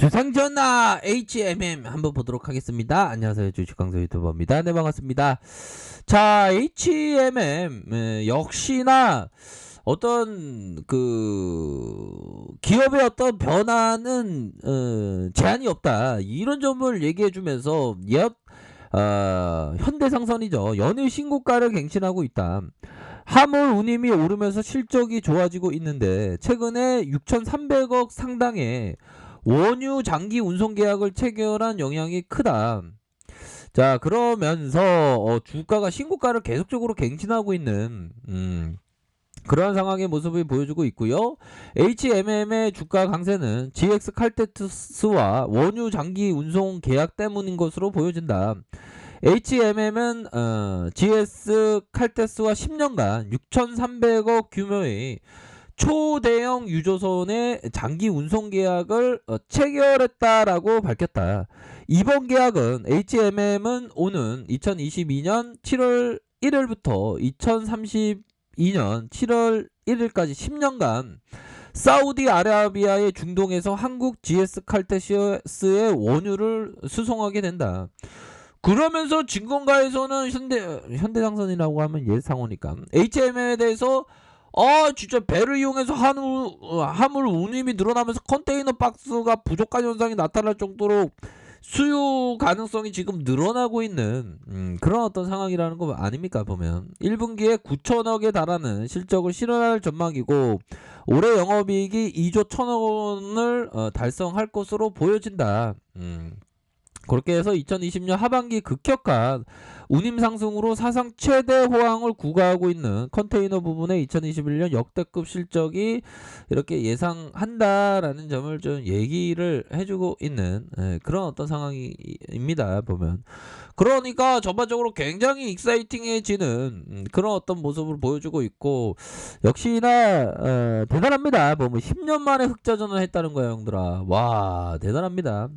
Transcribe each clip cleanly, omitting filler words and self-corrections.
주상전화 HMM 한번 보도록 하겠습니다. 안녕하세요, 주식강사 유튜버입니다. 네, 반갑습니다. 자, HMM 역시나 어떤 기업의 어떤 변화는 제한이 없다, 이런 점을 얘기해주면서 현대상선이죠, 연일 신고가를 갱신하고 있다. 화물 운임이 오르면서 실적이 좋아지고 있는데 최근에 6,300억 상당의 원유 장기 운송 계약을 체결한 영향이 크다. 자, 그러면서 주가가 신고가를 계속적으로 갱신하고 있는 그러한 상황의 모습을 보여주고 있고요. HMM의 주가 강세는 GX 칼텍스와 원유 장기 운송 계약 때문인 것으로 보여진다. HMM은 GS 칼텍스와 10년간 6,300억 규모의 초대형 유조선의 장기 운송 계약을 체결했다라고 밝혔다. 이번 계약은 HMM은 오는 2022년 7월 1일부터 2032년 7월 1일까지 10년간 사우디아라비아의 중동에서 한국 GS 칼텍스의 원유를 수송하게 된다. 그러면서 증권가에서는 현대장선이라고 하면 예상호니까 HMM에 대해서 진짜 배를 이용해서 화물 운임이 늘어나면서 컨테이너 박스가 부족한 현상이 나타날 정도로 수요 가능성이 지금 늘어나고 있는 그런 어떤 상황이라는 거 아닙니까? 보면 1분기에 9천억에 달하는 실적을 실현할 전망이고 올해 영업이익이 2조 1천억 원을 달성할 것으로 보여진다. 그렇게 해서 2020년 하반기 급격한 운임 상승으로 사상 최대 호황을 구가하고 있는 컨테이너 부분의 2021년 역대급 실적이 이렇게 예상한다라는 점을 좀 얘기를 해주고 있는 그런 어떤 상황입니다. 보면 그러니까 전반적으로 굉장히 익사이팅해지는 그런 어떤 모습을 보여주고 있고, 역시나 대단합니다. 보면 10년 만에 흑자 전환했다는 거야, 형들아. 와, 대단합니다.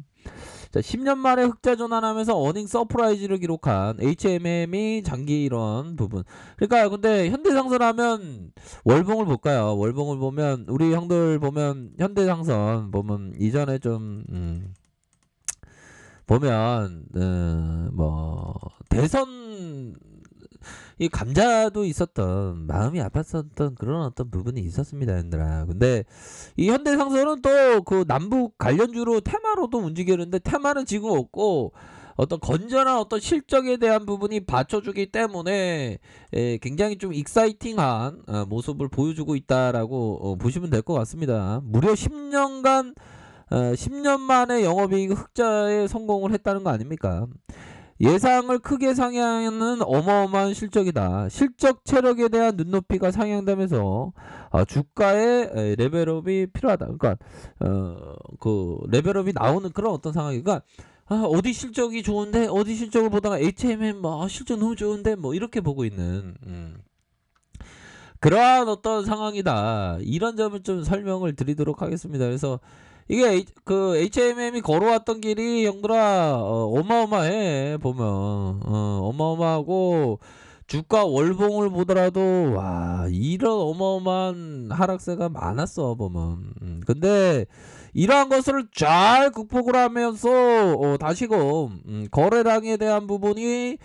자, 10년 만에 흑자 전환하면서 어닝 서프라이즈를 기록한 HMM이 장기 이런 부분. 그러니까 근데 현대상선 하면 월봉을 볼까요? 월봉을 보면 우리 형들 보면 현대상선 보면 이전에 좀 보면 뭐 대선 이 감자도 있었던, 마음이 아팠었던 그런 어떤 부분이 있었습니다, 얘들아. 근데 이 현대상선은 또 그 남북 관련주로 테마로도 움직이는데 테마는 지금 없고 어떤 건전한 어떤 실적에 대한 부분이 받쳐주기 때문에 굉장히 좀 익사이팅한 모습을 보여주고 있다라고 보시면 될 것 같습니다. 무려 10년간 10년 만에 영업이익 흑자에 성공을 했다는 거 아닙니까? 예상을 크게 상회하는 어마어마한 실적이다. 실적 체력에 대한 눈높이가 상향되면서 주가의 레벨업이 필요하다. 그러니까 그 레벨업이 나오는 그런 어떤 상황이니까, 어디 실적이 좋은데 어디 실적을 보다가 HMM 실적 너무 좋은데 뭐 이렇게 보고 있는 그러한 어떤 상황이다. 이런 점을 좀 설명을 드리도록 하겠습니다. 그래서 이게 그 HMM이 걸어왔던 길이 형들아 어마어마해. 보면 어마어마하고 주가 월봉을 보더라도 와, 이런 어마어마한 하락세가 많았어 보면. 근데 이러한 것을 잘 극복을 하면서 다시금 거래량에 대한 부분이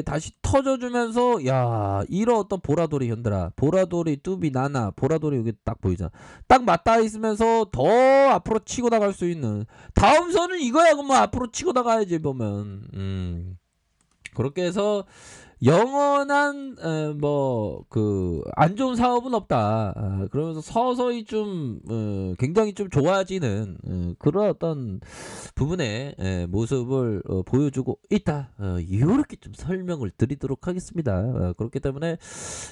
다시 터져주면서, 야, 이런 어떤 보라돌이 현들아, 보라돌이 뚜비 나나 보라돌이 여기 딱 보이잖아. 딱 맞닿아 있으면서 더 앞으로 치고 나갈 수 있는 다음 선은 이거야. 그러면 앞으로 치고 나가야지 보면. 그렇게 해서 영원한 뭐 그 안 좋은 사업은 없다. 그러면서 서서히 좀 굉장히 좀 좋아지는 그런 어떤 부분의 모습을 보여주고 있다. 이렇게 좀 설명을 드리도록 하겠습니다. 그렇기 때문에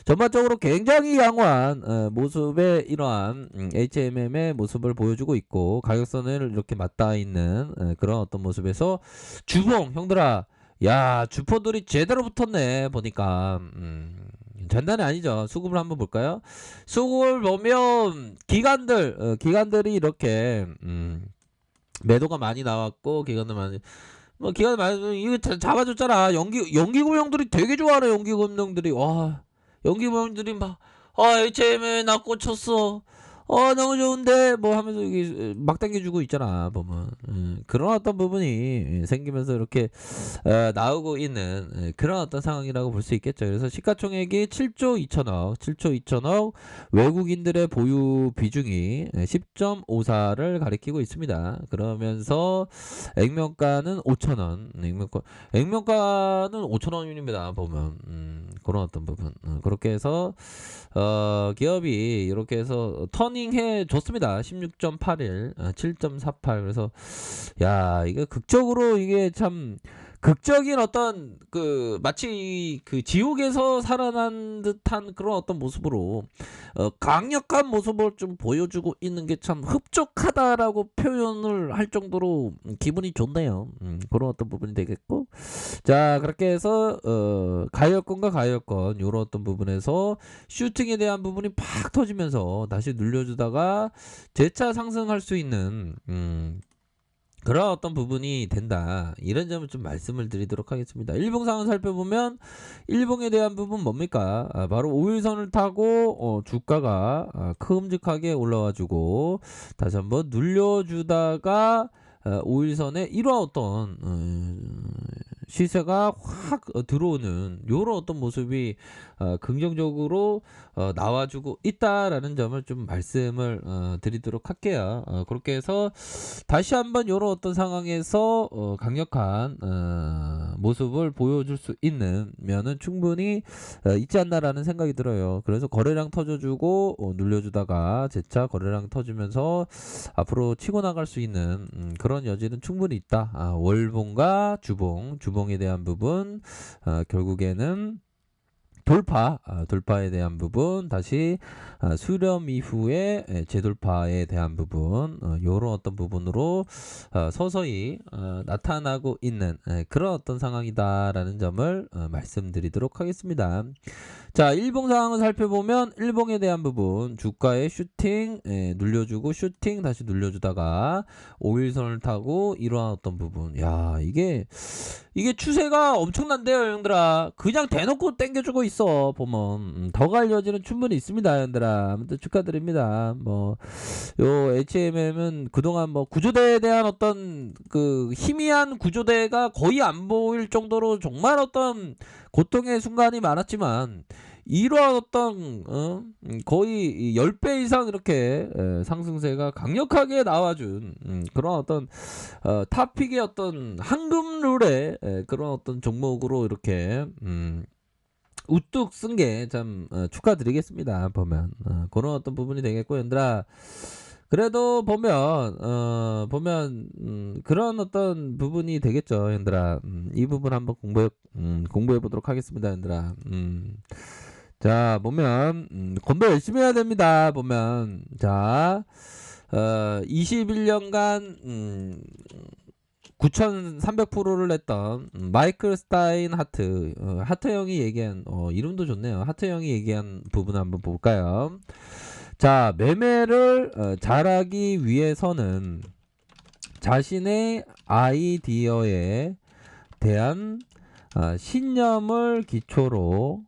전반적으로 굉장히 양호한 모습의 이러한 HMM의 모습을 보여주고 있고, 가격선을 이렇게 맞닿아 있는 그런 어떤 모습에서 주봉 형들아, 야, 주포들이 제대로 붙었네 보니까. 장난이 아니죠. 수급을 한번 볼까요? 수급을 보면 기관들이 이렇게 매도가 많이 나왔고, 기관들 많이 뭐 기관 많이 이거 잡아줬잖아. 연기금형들이 되게 좋아하네. 연기금형들이 와, 연기금형들이 막 HM에 나 꽂혔어. 너무 좋은데 뭐 하면서 이게 막 당겨주고 있잖아 보면. 그런 어떤 부분이 생기면서 이렇게 나오고 있는 그런 어떤 상황이라고 볼 수 있겠죠. 그래서 시가총액이 7조 2천억, 7조 2천억, 외국인들의 보유 비중이 10.54를 가리키고 있습니다. 그러면서 액면가는 5천원, 액면가는 5천원입니다. 보면 그런 어떤 부분. 그렇게 해서 기업이 이렇게 해서 터닝해 줬습니다. 16.81, 7.48. 그래서 야, 이게 극적으로 이게 참 극적인 어떤 그 마치 그 지옥에서 살아난 듯한 그런 어떤 모습으로 강력한 모습을 좀 보여주고 있는 게 참 흡족하다라고 표현을 할 정도로 기분이 좋네요. 그런 어떤 부분이 되겠고, 자 그렇게 해서 가열권과 가열권 요런 어떤 부분에서 슈팅에 대한 부분이 팍 터지면서 다시 눌려주다가 재차 상승할 수 있는 그런 어떤 부분이 된다. 이런 점을 좀 말씀을 드리도록 하겠습니다. 일봉 상황 살펴보면 일봉에 대한 부분 뭡니까? 바로 5일선을 타고 주가가 큼직하게 올라와주고 다시 한번 눌려주다가 5일선에 이러한 어떤 시세가 확 들어오는 요런 어떤 모습이 긍정적으로 나와주고 있다라는 점을 좀 말씀을 드리도록 할게요. 그렇게 해서 다시 한번 요런 어떤 상황에서 강력한 모습을 보여줄 수 있는 면은 충분히 있지 않나라는 생각이 들어요. 그래서 거래량 터져주고 눌려주다가 재차 거래량 터지면서 앞으로 치고 나갈 수 있는 그런 여지는 충분히 있다. 월봉과 주봉에 대한 부분 결국에는 돌파에 대한 부분, 다시 수렴 이후에 재돌파에 대한 부분, 요런 어떤 부분으로 서서히 나타나고 있는 그런 어떤 상황이다라는 점을 말씀드리도록 하겠습니다. 자, 일봉 상황을 살펴보면 일봉에 대한 부분 주가의 슈팅 눌려주고 슈팅 다시 눌려주다가 5일선을 타고 이러한 어떤 부분, 야 이게 추세가 엄청난데요 형들아. 그냥 대놓고 땡겨주고 있어 보면 더 갈 여지는 충분히 있습니다 형들아. 아무튼 축하드립니다. 뭐 요 HMM은 그동안 뭐 구조대에 대한 어떤 그 희미한 구조대가 거의 안 보일 정도로 정말 어떤 고통의 순간이 많았지만 이러한 어떤 거의 10배 이상 이렇게 상승세가 강력하게 나와준 그런 어떤 탑픽의 어떤 황금룰의 그런 어떤 종목으로 이렇게 우뚝 쓴 게 참 축하드리겠습니다. 보면 그런 어떤 부분이 되겠고 얘들아. 그래도 보면 그런 어떤 부분이 되겠죠 얘들아. 이 부분 한번 공부해 보도록 하겠습니다 얘들아. 자 보면 공부 열심히 해야 됩니다. 보면 자 21년간 9,300%를 냈던 마이클 스타인 하트 형이 얘기한 이름도 좋네요. 하트 형이 얘기한 부분 한번 볼까요? 자, 매매를 잘하기 위해서는 자신의 아이디어에 대한 신념을 기초로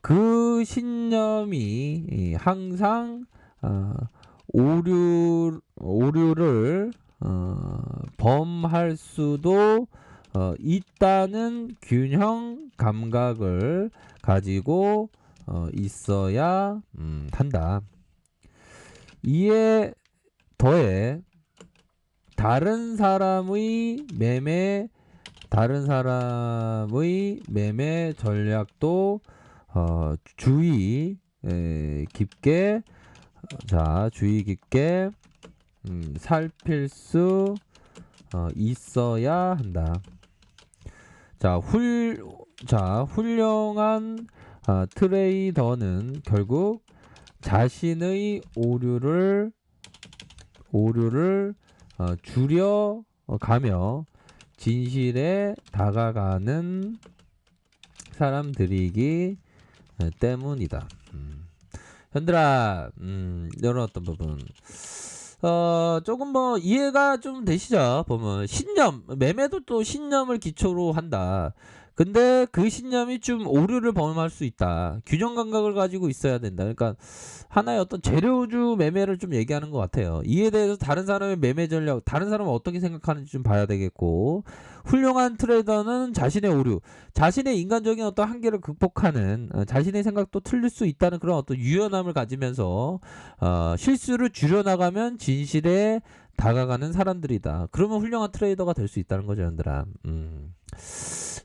그 신념이 항상 오류를 범할 수도 있다는 균형 감각을 가지고 있어야 한다. 이에 더해 다른 사람의 매매 전략도 주의 깊게 살필 수 있어야 한다. 훌륭한 트레이더는 결국 자신의 오류를 줄여가며 진실에 다가가는 사람들이기 때문이다. 현들아, 이런 어떤 부분 조금 뭐 이해가 좀 되시죠? 보면 신념, 매매도 또 신념을 기초로 한다. 근데 그 신념이 좀 오류를 범할 수 있다. 균형 감각을 가지고 있어야 된다. 그러니까 하나의 어떤 재료주 매매를 좀 얘기하는 것 같아요. 이에 대해서 다른 사람의 매매 전략, 다른 사람은 어떻게 생각하는지 좀 봐야 되겠고, 훌륭한 트레이더는 자신의 오류, 자신의 인간적인 어떤 한계를 극복하는, 자신의 생각도 틀릴 수 있다는 그런 어떤 유연함을 가지면서 실수를 줄여나가면 진실에 다가가는 사람들이다. 그러면 훌륭한 트레이더가 될 수 있다는 거죠, 현들아.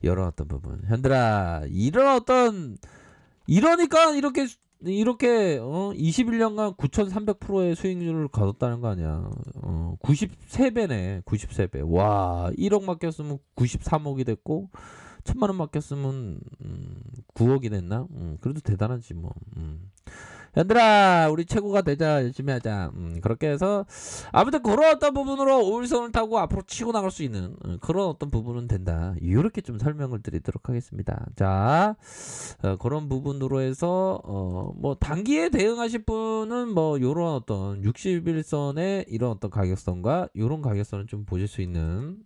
이런 어떤 부분. 현들아, 이런 어떤, 이러니까 이렇게 21년간 9,300%의 수익률을 거뒀다는 거 아니야. 93배네. 93배. 와, 1억 맡겼으면 93억이 됐고 1,000만 원 맡겼으면 9억이 됐나? 그래도 대단하지 뭐. 얘들아, 우리 최고가 되자. 열심히 하자. 그렇게 해서 아무튼 그런 어떤 부분으로 오일선을 타고 앞으로 치고 나갈 수 있는 그런 어떤 부분은 된다. 이렇게 좀 설명을 드리도록 하겠습니다. 자, 그런 부분으로 해서 뭐 단기에 대응하실 분은 뭐 요런 어떤 61선의 이런 어떤 가격선과 요런 가격선을 좀 보실 수 있는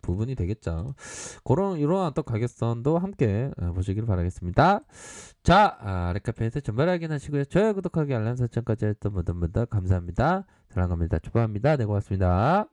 부분이 되겠죠. 그런 이런 어떤 가격선도 함께 보시길 바라겠습니다. 자, 레카페에서 전발 확인하시고요. 좋아요, 구독하기, 알람 설정까지 했던 모든 분들 감사합니다. 사랑합니다. 축복합니다. 네, 고맙습니다.